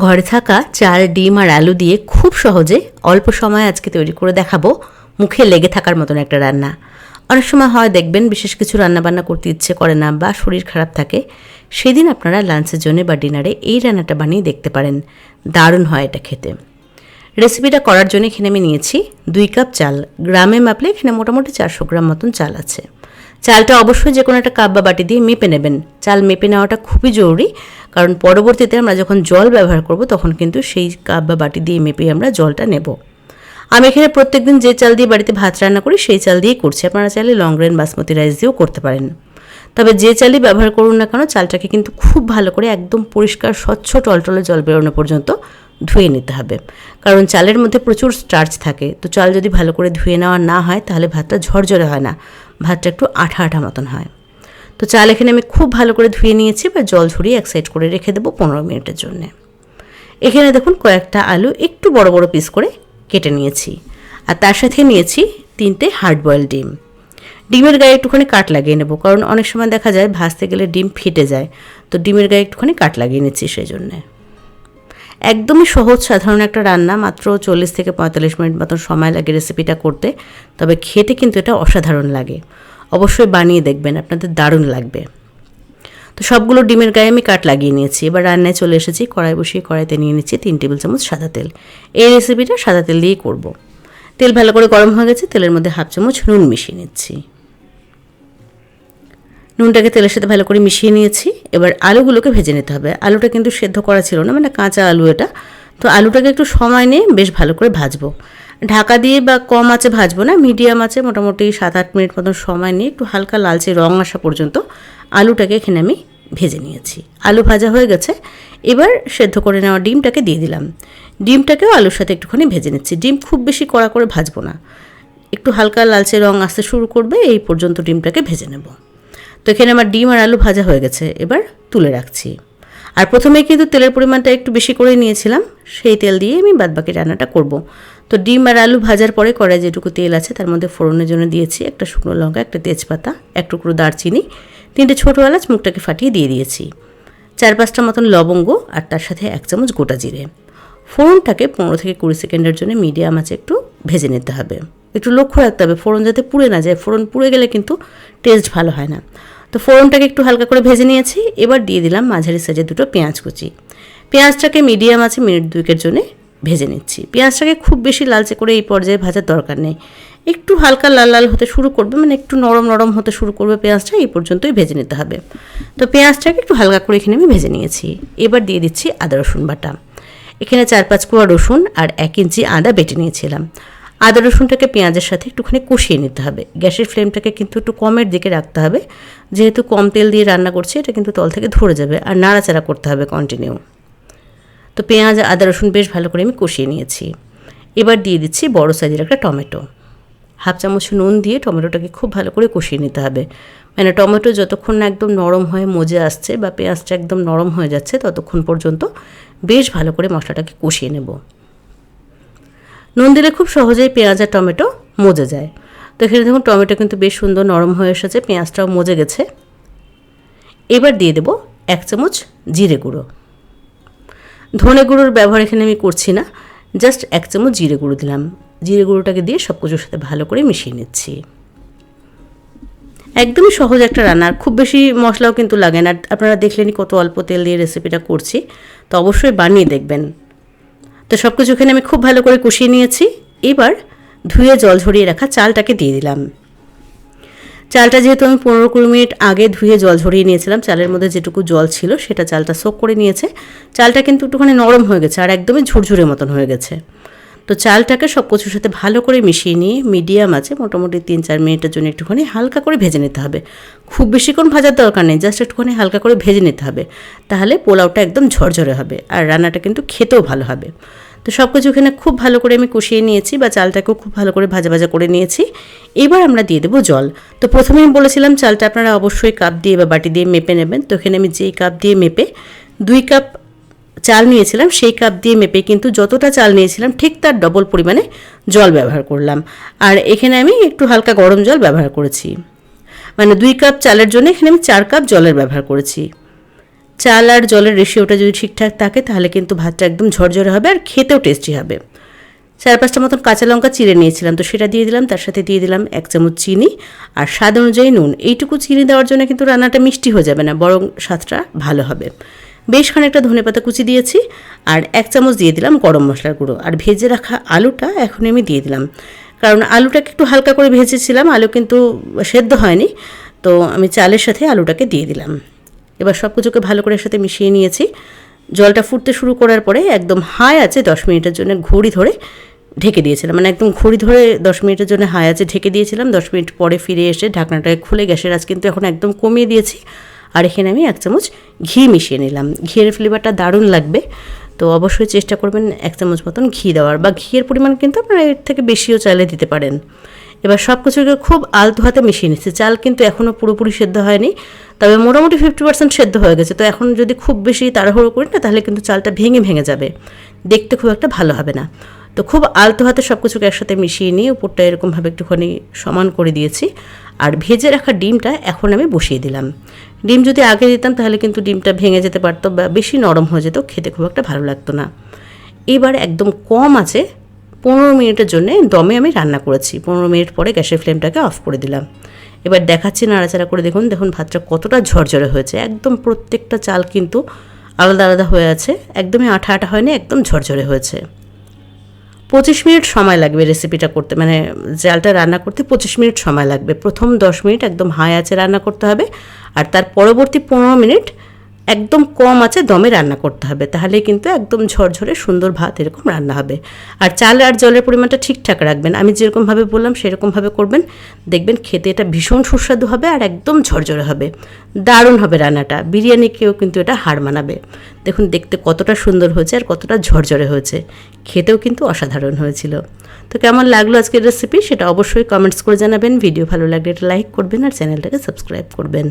ঘরে থাকা চাল, ডিম আর আলু দিয়ে খুব সহজে অল্প সময়ে আজকে তৈরি করে দেখাবো মুখে লেগে থাকার মতন একটা রান্না। অনেক সময় হয় দেখবেন বিশেষ কিছু রান্নাবান্না করতে ইচ্ছে করে না বা শরীর খারাপ থাকে, সেদিন আপনারা লাঞ্চের জন্য বা ডিনারে এই রান্নাটা বানিয়ে দেখতে পারেন। দারুণ হয় এটা খেতে। রেসিপিটা করার জন্য এখানে আমি নিয়েছি 2 কাপ চাল। গ্রামে মাপলে এখানে মোটামুটি 400 গ্রাম মতন চাল আছে। চালটা অবশ্যই যে কোনো একটা কাপ বা বাটি দিয়ে মেপে নেবেন। চাল মেপে নেওয়াটা খুবই জরুরি, কারণ পরবর্তীতে আমরা যখন জল ব্যবহার করব তখন কিন্তু সেই কাপ বা বাটি দিয়ে মেপে আমরা জলটা নেব। আমি এখানে প্রত্যেকদিন যে চাল দিয়ে বাড়িতে ভাত রান্না করি সেই চাল দিয়েই করছি। আপনারা চাইলে লং গ্রেন বাসমতি রাইস দিয়েও করতে পারেন। তবে যে চালই ব্যবহার করুন না কেন, চালটাকে কিন্তু খুব ভালো করে একদম পরিষ্কার স্বচ্ছ টলটলে জল বেরোনো পর্যন্ত ধুয়ে নিতে হবে, কারণ চালের মধ্যে প্রচুর স্টার্চ থাকে। তো চাল যদি ভালো করে ধুয়ে নেওয়া না হয় তাহলে ভাতটা ঝরঝরে হয় না, ভাতটা একটু আঠা আঠা মতন হয়। তো চাল এখানে আমি খুব ভালো করে ধুয়ে নিয়েছি, বা জল ঝরিয়ে এক সাইড করে রেখে দেবো 15 মিনিটের জন্য। এখানে দেখুন কয়েকটা আলু একটু বড় বড় পিস করে কেটে নিয়েছি, আর তার সাথে নিয়েছি 3টে হার্ড বয়েল ডিম। ডিমের গায়ে একটুখানি কাট লাগিয়ে নেব, কারণ অনেক সময় দেখা যায় ভাজতে গেলে ডিম ফেটে যায়। তো ডিমের গায়ে একটুখানি কাট লাগিয়ে নিচ্ছি সেই জন্যে। একদমই সহজ সাধারণ একটা রান্না, মাত্র 40 থেকে 45 মিনিট মতন সময় লাগে রেসিপিটা করতে। তবে খেতে কিন্তু এটা অসাধারণ লাগে। অবশ্যই বানিয়ে দেখবেন, আপনাদের দারুণ লাগবে। তো সবগুলো ডিমের গায়ে আমি কাট লাগিয়ে নিয়েছি। এবার রান্নায় চলে এসেছি। কড়াই বসিয়ে কড়াইতে নিয়ে নিচ্ছি 3 টেবিল চামচ সাদা তেল। এই রেসিপিটা সাদা তেল দিয়েই করব। তেল ভালো করে গরম হয়ে গেছে, তেলের মধ্যে 1/2 চামচ নুন মিশিয়ে নিচ্ছি। নুনটাকে তেলের সাথে ভালো করে মিশিয়ে নিয়েছি। এবার আলুগুলোকে ভেজে নিতে হবে। আলুটা কিন্তু সেদ্ধ করা ছিল না, মানে কাঁচা আলু এটা। তো আলুটাকে একটু সময় নিয়ে বেশ ভালো করে ভাজবো। ঢাকা দিয়ে বা কম আঁচে ভাজবো না, মিডিয়াম আঁচে মোটামুটি 7-8 মিনিট মতন সময় নিয়ে একটু হালকা লালচে রং আসা পর্যন্ত আলুটাকে এখানে আমি ভেজে নিয়েছি। আলু ভাজা হয়ে গেছে। এবার সেদ্ধ করে নেওয়া ডিমটাকে দিয়ে দিলাম। ডিমটাকেও আলুর সাথে একটুখানি ভেজে নিচ্ছি। ডিম খুব বেশি কড়া করে ভাজবো না, একটু হালকা লালচে রং আসতে শুরু করবে এই পর্যন্ত ডিমটাকে ভেজে নেব। তো এখানে আমার ডিম আর আলু ভাজা হয়ে গেছে, এবার তুলে রাখছি। আর প্রথমেই কিন্তু তেলের পরিমাণটা একটু বেশি করে নিয়েছিলাম, সেই তেল দিয়ে আমি বাদবাকি রান্নাটা করব। তো ডিম আর আলু ভাজার পরে কড়াই যেটুকু তেল আছে তার মধ্যে ফোড়নের জন্য দিয়েছি একটা শুকনো লঙ্কা, একটা তেজপাতা, এক টুকরো দারচিনি, 3টে ছোটো এলাচ মুখটাকে ফাটিয়ে দিয়ে দিয়েছি, 4-5টা মতন লবঙ্গ, আর তার সাথে 1 চামচ গোটা জিরে। ফোড়নটাকে 15 থেকে 20 সেকেন্ডের জন্য মিডিয়াম আঁচে একটু ভেজে নিতে হবে। একটু লক্ষ্য রাখতে হবে ফোড়ন যাতে পুড়ে না যায়। ফোড়ন পুড়ে গেলে কিন্তু টেস্ট ভালো হয় না। তো ফোড়নটাকে একটু হালকা করে ভেজে নিয়েছি। এবার দিয়ে দিলাম মাঝারি সাইজের 2টো পেঁয়াজ কুচি। পেঁয়াজটাকে মিডিয়াম আছে মিনিট 2 জন্য ভেজে নিচ্ছি। পেঁয়াজটাকে খুব বেশি লালচে করে এই পর্যায়ে ভাজার দরকার নেই, একটু হালকা লাল লাল হতে শুরু করবে, মানে একটু নরম নরম হতে শুরু করবে পেঁয়াজটা, এই পর্যন্তই ভেজে নিতে হবে। তো পেঁয়াজটাকে একটু হালকা করে এখানে আমি ভেজে নিয়েছি। এবার দিয়ে দিচ্ছি আদা রসুন বাটা। এখানে 4-5 কোয়া রসুন আর 1 ইঞ্চি আদা বেটে নিয়েছিলাম। আদা রসুনটাকে পেঁয়াজের সাথে একটুখানি কষিয়ে নিতে হবে। গ্যাসের ফ্লেমটাকে কিন্তু একটু কমের দিকে রাখতে হবে, যেহেতু কম তেল দিয়ে রান্না করছি, এটা কিন্তু তল থেকে ধরে যাবে, আর নাড়াচাড়া করতে হবে কন্টিনিউ। তো পেঁয়াজ আদা রসুন বেশ ভালো করে আমি কষিয়ে নিয়েছি। এবার দিয়ে দিচ্ছি বড় সাইজের একটা টমেটো। 1/2 চামচ নুন দিয়ে টমেটোটাকে খুব ভালো করে কষিয়ে নিতে হবে। মানে টমেটো যতক্ষণ না একদম নরম হয়ে মজে আসছে বা পেঁয়াজটা একদম নরম হয়ে যাচ্ছে ততক্ষণ পর্যন্ত বেশ ভালো করে মশলাটাকে কষিয়ে নেব। নুন দিলে খুব সহজেই পেঁয়াজ আর টমেটো মজে যায়। তো এখানে দেখুন টমেটো কিন্তু বেশ সুন্দর নরম হয়ে এসেছে, পেঁয়াজটাও মজে গেছে। এবার দিয়ে দেব 1 চামচ জিরে গুঁড়ো। ধনে গুঁড়োর ব্যবহার এখানে আমি করছি না, জাস্ট 1 চামচ জিরে গুঁড়ো দিলাম। জিরে গুঁড়োটাকে দিয়ে সব কিছুর সাথে ভালো করে মিশিয়ে নিচ্ছি। একদমই সহজ একটা রান্না, খুব বেশি মশলাও কিন্তু লাগে না। আপনারা দেখলেনই কত অল্প তেল দিয়ে রেসিপিটা করছি, তো অবশ্যই বানিয়ে দেখবেন। তো সব কিছু এখানে আমি খুব ভালো করে কষিয়ে নিয়েছি। এবার ধুয়ে জল ঝরিয়ে রাখা চালটাকে দিয়ে দিলাম। চালটা যেহেতু আমি 15-20 মিনিট আগে ধুয়ে জল ঝরিয়ে নিয়েছিলাম, চালের মধ্যে যেটুকু জল ছিল সেটা চালটা সোক করে নিয়েছে। চালটা কিন্তু একটুখানি নরম হয়ে গেছে আর একদমই ঝুরঝুরে মতন হয়ে গেছে। তো চালটাকে সব কিছুর সাথে ভালো করে মিশিয়ে নিয়ে মিডিয়াম আছে মোটামুটি 3-4 মিনিটের জন্য একটুখানি হালকা করে ভেজে নিতে হবে। খুব বেশিক্ষণ ভাজার দরকার নেই, জাস্ট একটুখানি হালকা করে ভেজে নিতে হবে, তাহলে পোলাওটা একদম ঝরঝরে হবে আর রান্নাটা কিন্তু খেতেও ভালো হবে। তো সব কিছু এখানে খুব ভালো করে আমি কষিয়ে নিয়েছি, বা চালটাকেও খুব ভালো করে ভাজা ভাজা করে নিয়েছি। এবার আমরা দিয়ে দেবো জল। তো প্রথমেই আমি বলেছিলাম চালটা আপনারা অবশ্যই কাপ দিয়ে বা বাটি দিয়ে মেপে নেবেন। তো এখানে আমি যেই কাপ দিয়ে মেপে 2 কাপ চাল নিয়েছিলাম, সেই কাপ দিয়ে মেপে কিন্তু যতটা চাল নিয়েছিলাম ঠিক তার ডবল পরিমাণে জল ব্যবহার করলাম। আর এখানে আমি একটু হালকা গরম জল ব্যবহার করেছি, মানে 2 কাপ চালের জন্য এখানে আমি 4 কাপ জলের ব্যবহার করেছি। চাল আর জলের রেশিওটা যদি ঠিকঠাক থাকে তাহলে কিন্তু ভাতটা একদম ঝরঝরে হবে আর খেতেও টেস্টি হবে। 4-5টা মতন কাঁচা লঙ্কা চিড়ে নিয়েছিলাম, তো সেটা দিয়ে দিলাম। তার সাথে দিয়ে দিলাম 1 চামচ চিনি আর স্বাদ অনুযায়ী নুন। এইটুকু চিনি দেওয়ার জন্য কিন্তু রান্নাটা মিষ্টি হয়ে যাবে না, বরং স্বাদটা ভালো হবে। বেশ খানিকটা ধনেপাতা কুচি দিয়েছি আর 1 চামচ দিয়ে দিলাম গরম মশলার গুঁড়ো। আর ভেজে রাখা আলুটা এখন আমি দিয়ে দিলাম, কারণ আলুটাকে একটু হালকা করে ভেজেছিলাম, আলু কিন্তু সেদ্ধ হয়নি, তো আমি চালের সাথে আলুটাকে দিয়ে দিলাম। এবার সব কিছুকে ভালো করে একসাথে মিশিয়ে নিয়েছি। জলটা ফুটতে শুরু করার পরে একদম হাই আছে 10 মিনিটের জন্য ঘড়ি ধরে ঢেকে দিয়েছিলাম, মানে একদম ঘড়ি ধরে 10 মিনিটের জন্য হাই আছে ঢেকে দিয়েছিলাম। 10 মিনিট পরে ফিরে এসে ঢাকনাটাকে খুলে গ্যাসের আঁচ কিন্তু এখন একদম কমিয়ে দিয়েছি। আর এখানে আমি 1 চামচ ঘি মিশিয়ে নিলাম। ঘিয়ের ফ্লেভারটা দারুণ লাগবে, তো অবশ্যই চেষ্টা করবেন 1 চামচ মতন ঘি দেওয়ার, বা ঘিয়ের পরিমাণ কিন্তু আপনারা এর থেকে বেশিও চাইলে দিতে পারেন। এবার সব কিছুকে খুব আলতো হাতে মিশিয়ে নিচ্ছি। চাল কিন্তু এখনও পুরোপুরি সেদ্ধ হয়নি, তবে মোটামুটি 50% সেদ্ধ হয়ে গেছে। তো এখন যদি খুব বেশি তাড়াহুড়ো করি না, তাহলে কিন্তু চালটা ভেঙে যাবে, দেখতে খুব একটা ভালো হবে না। তো খুব আলতো হাতে সব কিছুকে একসাথে মিশিয়ে নিয়ে উপরটা এরকমভাবে একটুখানি সমান করে দিয়েছি। আর ভেজে রাখা ডিমটা এখন আমি বসিয়ে দিলাম। ডিম যদি আগে দিতাম তাহলে কিন্তু ডিমটা ভেঙে যেতে পারতো বা বেশি নরম হয়ে যেত, খেতে খুব একটা ভালো লাগতো না। এবার একদম কম আছে 15 মিনিটের জন্য দমে আমি রান্না করেছি। 15 মিনিট পরে গ্যাসের ফ্লেমটাকে অফ করে দিলাম। এবার দেখাচ্ছি নাড়াচাড়া করে, দেখুন ভাতটা কতটা ঝরঝরে হয়েছে। একদম প্রত্যেকটা চাল কিন্তু আলাদা আলাদা হয়ে আছে, একদমই আঠা আঠা হয়নি, একদম ঝরঝরে হয়েছে। 25 মিনিট সময় লাগবে রেসিপিটা করতে, মানে চালটা রান্না করতে 25 মিনিট সময় লাগবে। প্রথম 10 মিনিট একদম হাই আঁচে রান্না করতে হবে, আর তার পরবর্তী 15 মিনিট একদম কম আঁচে দমে রান্না করতে হবে। তাহলেই কিন্তু একদম ঝরঝরে সুন্দর ভাত এরকম রান্না হবে। আর চাল আর জলের পরিমাণটা ঠিকঠাক রাখবেন, আমি যেরকমভাবে বললাম সেরকমভাবে করবেন, দেখবেন খেতে এটা ভীষণ সুস্বাদু হবে আর একদম ঝরঝরে হবে, দারুণ হবে রান্নাটা। বিরিয়ানিকেও কিন্তু এটা হার মানাবে। দেখুন দেখতে কতটা সুন্দর হয়েছে আর কতটা ঝরঝরে হয়েছে, খেতেও কিন্তু অসাধারণ হয়েছিল। তো কেমন লাগলো আজকের রেসিপি সেটা অবশ্যই কমেন্টস করে জানাবেন। ভিডিও ভালো লাগলে এটা লাইক করবেন আর চ্যানেলটাকে সাবস্ক্রাইব করবেন।